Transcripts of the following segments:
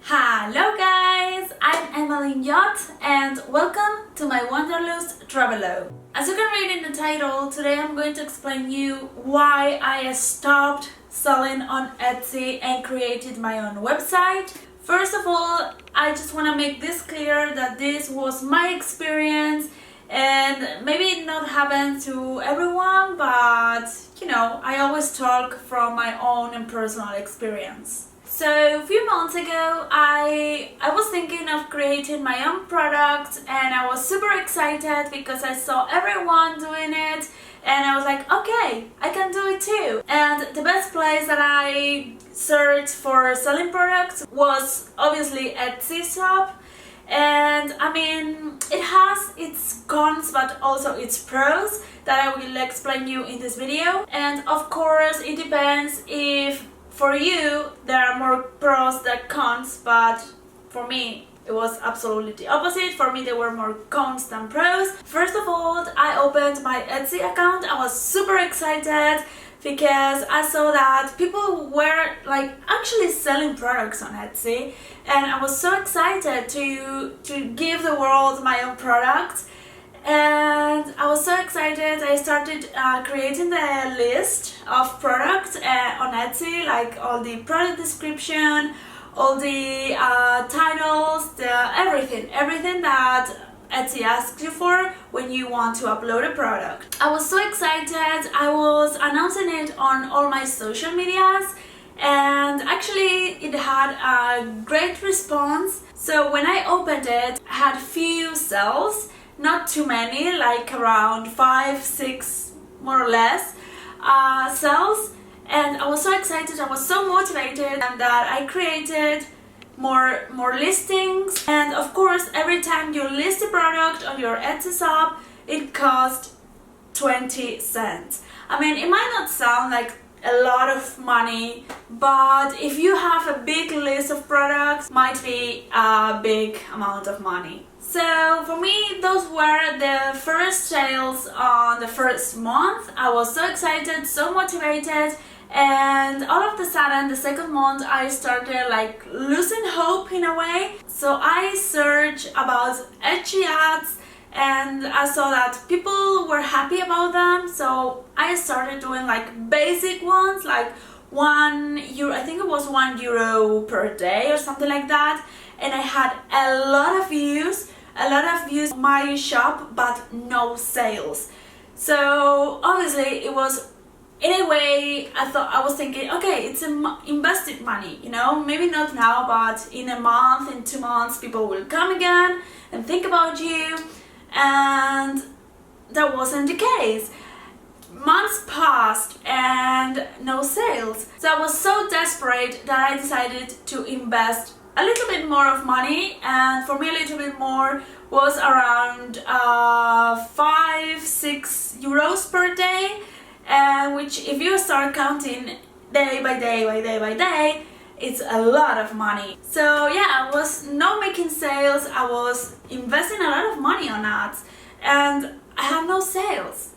Hello guys, I'm Emmeline Jott and welcome to my Wanderlust Travelogue. As you can read in the title, today I'm going to explain you why I stopped selling on Etsy and created my own website. First of all, I just want to make this clear that this was my experience and maybe it not happen to everyone, but you know, I always talk from my own and personal experience. So a few months ago, I was thinking of creating my own product and I was super excited because I saw everyone doing it and I was like, okay, I can do it too. And the best place that I searched for selling products was obviously Etsy shop. And I mean, it has its cons but also its pros that I will explain you in this video. And of course, it depends if for you there are more pros than cons, but for me it was absolutely the opposite. For me there were more cons than pros. First of all, I opened my Etsy account. I was super excited because I saw that people were like actually selling products on Etsy and I was so excited to give the world my own product. And I was so excited. I started creating the list of products on Etsy, like all the product description, all the titles, everything that Etsy asks you for when you want to upload a product. I was so excited. I was announcing it on all my social medias and actually it had a great response. So when I opened it, I had few sales. Not too many, like around 5-6 more or less sales, and I was so excited, I was so motivated, and that I created more listings. And of course, every time you list a product on your Etsy shop, it costs 20 cents. I mean, it might not sound like a lot of money, but if you have a big list of products, might be a big amount of money. So for me, those were the first sales on the first month. I was so excited, so motivated, and all of a sudden, the second month, I started like losing hope in a way. So I searched about Etsy ads and I saw that people were happy about them. So I started doing like basic ones, like €1, I think it was €1 per day or something like that. And I had a lot of views on my shop, but no sales. So obviously it was, in a way, I was thinking, okay, it's invested money, you know, maybe not now, but in a month, in 2 months, people will come again and think about you. And that wasn't the case. Months passed and no sales. So I was so desperate that I decided to invest a little bit more of money, and for me a little bit more was around 5-6 euros per day, which if you start counting day by day, it's a lot of money. So yeah, I was not making sales, I was investing a lot of money on ads and I had no sales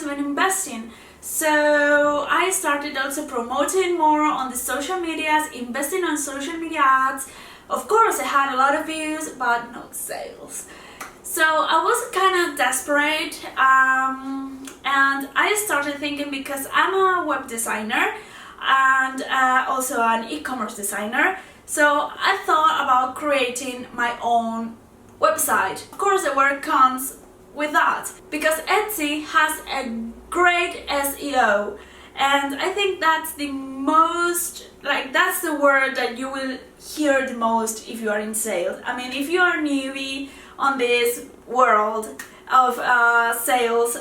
when investing. So I started also promoting more on the social medias, investing on social media ads. Of course, I had a lot of views, but no sales. So I was kind of desperate, and I started thinking, because I'm a web designer and also an e-commerce designer, so I thought about creating my own website. Of course, there were cons with that, because Etsy has a great SEO, and I think that's the most, like, that's the word that you will hear the most if you are in sales. I mean, if you are newbie on this world of sales,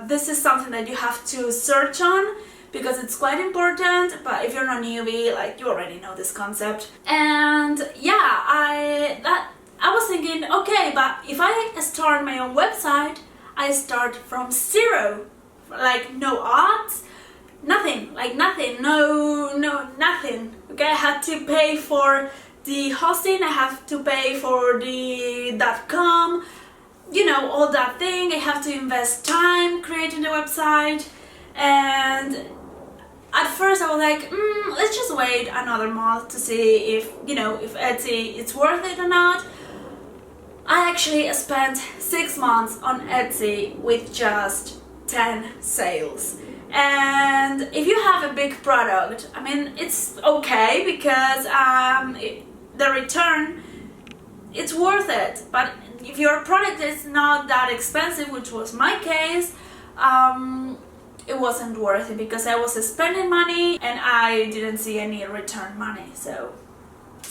this is something that you have to search on because it's quite important. But if you're not newbie, like, you already know this concept. And yeah, I was thinking, okay, but if I start my own website, I start from zero, like no ads, nothing, nothing. Okay, I had to pay for the hosting, I have to pay for the .com, you know, all that thing. I have to invest time creating the website, and at first I was like, let's just wait another month to see if, if Etsy it's worth it or not. I actually spent 6 months on Etsy with just 10 sales. And if you have a big product, I mean, it's okay because the return, it's worth it. But if your product is not that expensive, which was my case, it wasn't worth it because I was spending money and I didn't see any return money. So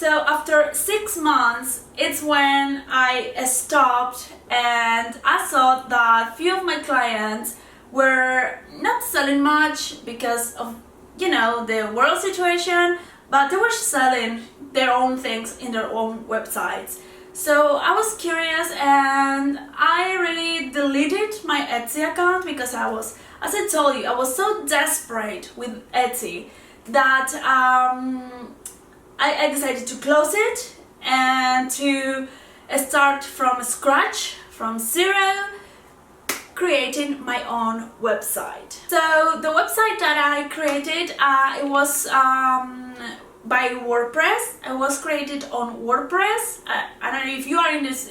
after 6 months, it's when I stopped, and I saw that few of my clients were not selling much because of, the world situation, but they were selling their own things in their own websites. So I was curious, and I really deleted my Etsy account because as I told you, I was so desperate with Etsy that I decided to close it and to start from scratch, from zero, creating my own website. So the website that I created, it was by WordPress. It was created on WordPress. I don't know if you are in this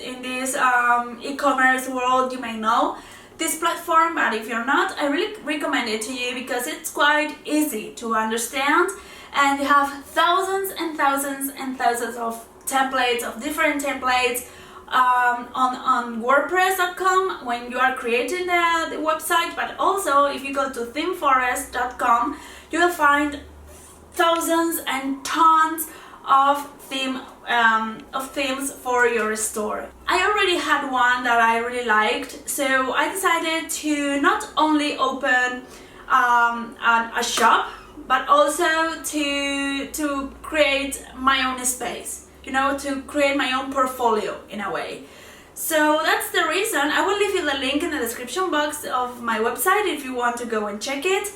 e-commerce world, you may know this platform, but if you're not, I really recommend it to you because it's quite easy to understand, and you have thousands and thousands and thousands of templates, of different templates on WordPress.com when you are creating the website. But also if you go to themeforest.com, you will find thousands and tons of themes for your store. I already had one that I really liked, so I decided to not only open a shop, but also to create my own space, to create my own portfolio in a way. So that's the reason. I will leave you the link in the description box of my website if you want to go and check it.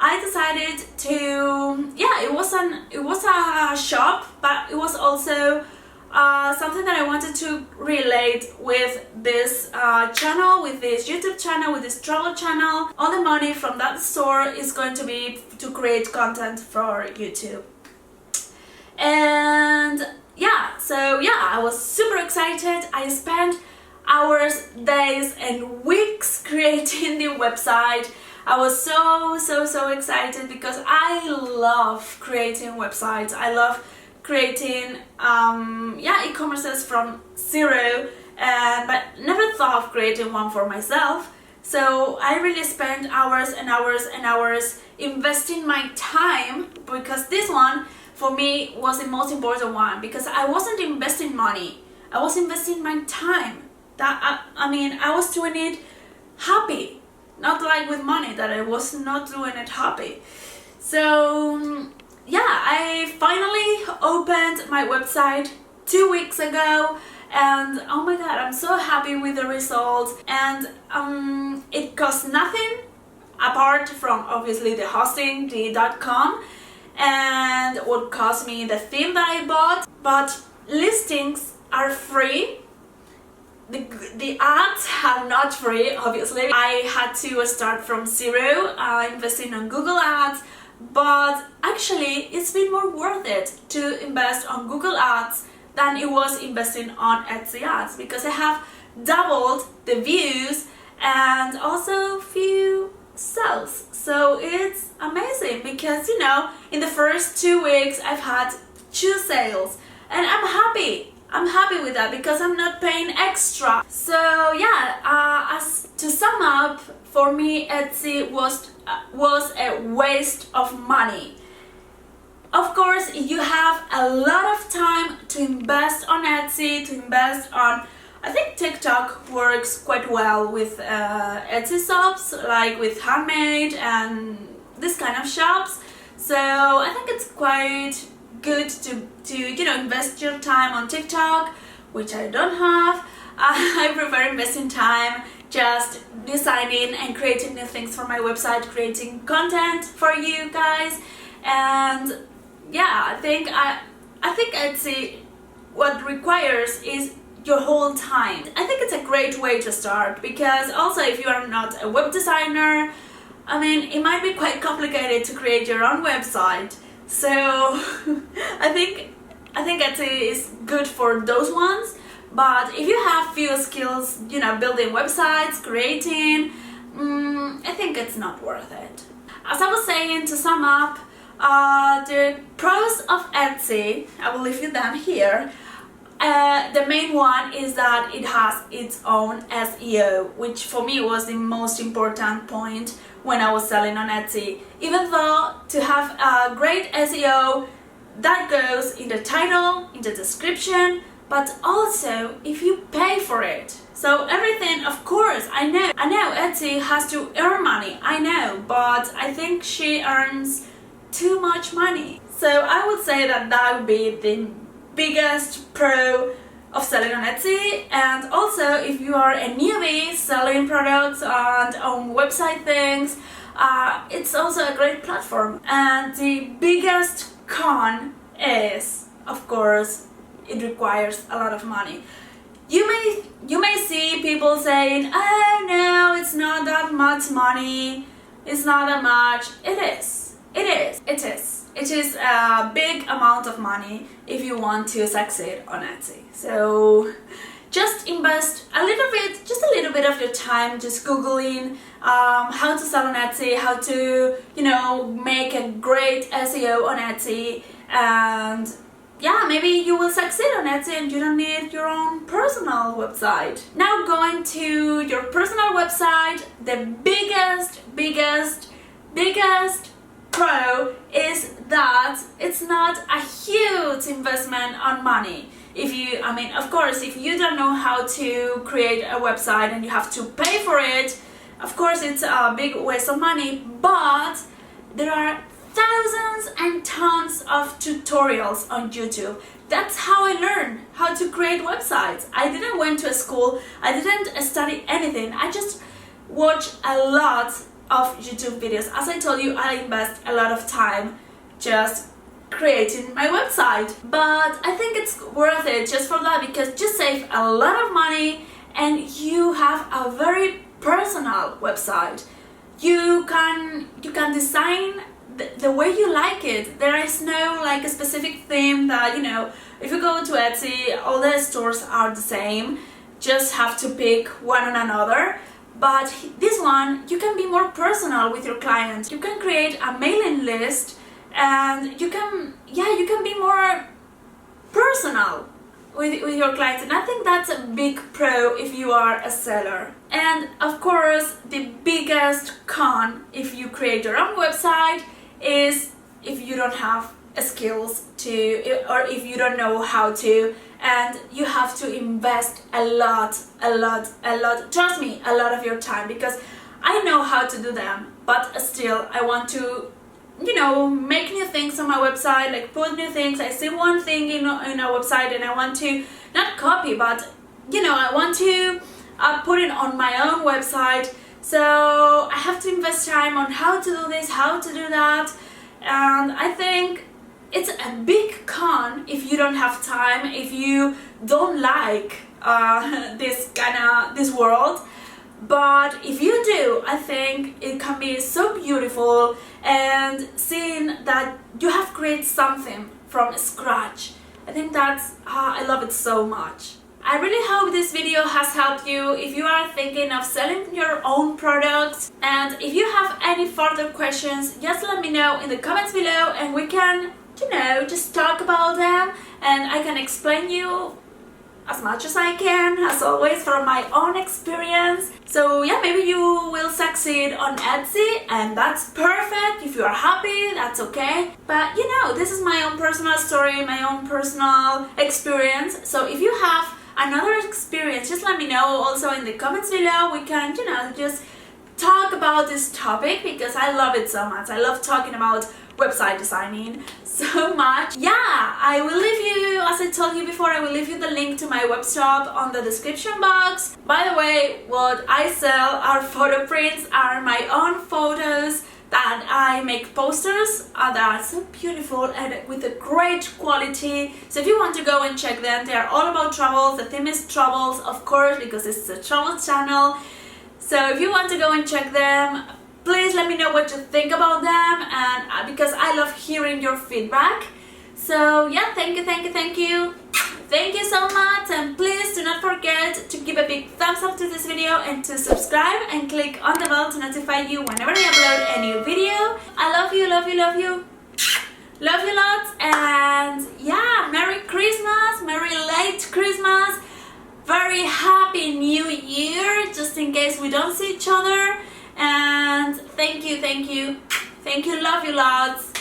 I decided to, it was a shop, but it was also something that I wanted to relate with this channel, with this YouTube channel, with this travel channel. All the money from that store is going to be to create content for YouTube. And I was super excited. I spent hours, days and weeks creating the website. I was so excited because I love creating websites. I love creating e-commerces from zero, but never thought of creating one for myself. So I really spent hours and hours and hours investing my time, because this one for me was the most important one, because I wasn't investing money, I was investing my time. That I was doing it happy, not like with money, that I was not doing it happy. So I finally opened my website 2 weeks ago, and oh my god, I'm so happy with the results. And it costs nothing apart from obviously the hosting, the .com, and what cost me the theme that I bought. But listings are free. The ads are not free, obviously. I had to start from zero, investing on Google Ads, but actually it's been more worth it to invest on Google Ads than it was investing on Etsy ads, because I have doubled the views and also few sales. So it's amazing because, in the first 2 weeks I've had 2 sales, and I'm happy. I'm happy with that because I'm not paying extra. So as to sum up, for me Etsy was a waste of money. Of course, you have a lot of time to invest on Etsy, to invest on, I think TikTok works quite well with Etsy shops, like with handmade and this kind of shops. So I think it's quite good to invest your time on TikTok, which I don't have. I prefer investing time just designing and creating new things for my website, creating content for you guys. And I think Etsy, what requires is your whole time. I think it's a great way to start, because also if you are not a web designer, I mean, it might be quite complicated to create your own website. So I think Etsy is good for those ones. But if you have few skills, you know, building websites, creating, I think it's not worth it. As I was saying, to sum up, the pros of Etsy, I will leave you them here. The main one is that it has its own SEO, which for me was the most important point when I was selling on Etsy. Even though to have a great SEO, that goes in the title, in the description, but also if you pay for it. So everything, of course, I know Etsy has to earn money, I know, but I think she earns too much money. So I would say that would be the biggest pro of selling on Etsy. And also, if you are a newbie selling products and on website things, it's also a great platform. And the biggest con is, of course, it requires a lot of money. You may see people saying, oh no, it's not that much money, it's not that much. It is a big amount of money if you want to succeed on Etsy. So just invest a little bit of your time just Googling how to sell on Etsy, how to, you know, make a great SEO on Etsy, and yeah, maybe you will succeed on Etsy and you don't need your own personal website. Now going to your personal website, the biggest pro is that it's not a huge investment on money. Of course, if you don't know how to create a website and you have to pay for it, of course it's a big waste of money, but there are thousands and tons of tutorials on YouTube. That's how I learned how to create websites. I didn't went to a school, I didn't study anything, I just watched a lot of YouTube videos. As I told you, I invest a lot of time just creating my website. But I think it's worth it just for that, because you save a lot of money and you have a very personal website. You can design the way you like it. There is no like a specific theme that, you know, if you go to Etsy, all the stores are the same, just have to pick one on another. But this one, you can be more personal with your clients. You can create a mailing list and you can be more personal with your clients. And I think that's a big pro if you are a seller. And of course, the biggest con if you create your own website is if you don't have skills to, or if you don't know how to, and you have to invest a lot, trust me, a lot of your time, because I know how to do them, but still I want to, you know, make new things on my website, like put new things. I see one thing in a website and I want to not copy, but you know, I want to put it on my own website. So I have to invest time on how to do this, how to do that, and I think it's a big con if you don't have time, if you don't like this world. But if you do, I think it can be so beautiful, and seeing that you have created something from scratch, I think that's I love it so much. I really hope this video has helped you if you are thinking of selling your own products. And if you have any further questions, just let me know in the comments below and we can, you know, just talk about them and I can explain you as much as I can, as always, from my own experience. So yeah, maybe you will succeed on Etsy and that's perfect. If you are happy, that's okay. But you know, this is my own personal story, my own personal experience. So if you have another experience, just let me know also in the comments below. We can, you know, just talk about this topic because I love it so much. I love talking about website designing so much. Yeah, I will leave you, as I told you before, I will leave you the link to my web shop on the description box. By the way, what I sell are photo prints, are my own photos that I make posters that are so beautiful and with a great quality. So if you want to go and check them, they are all about travels. The theme is travels, of course, because it's a travel channel. So if you want to go and check them, please let me know what you think about them, and because I love hearing your feedback. So yeah, thank you so much, and please do not forget to give a big thumbs up to this video and to subscribe and click on the bell to notify you whenever I upload a new video. I love you lots, and yeah, Merry Christmas, Merry late Christmas, very Happy New Year, just in case we don't see each other, and thank you, love you lots.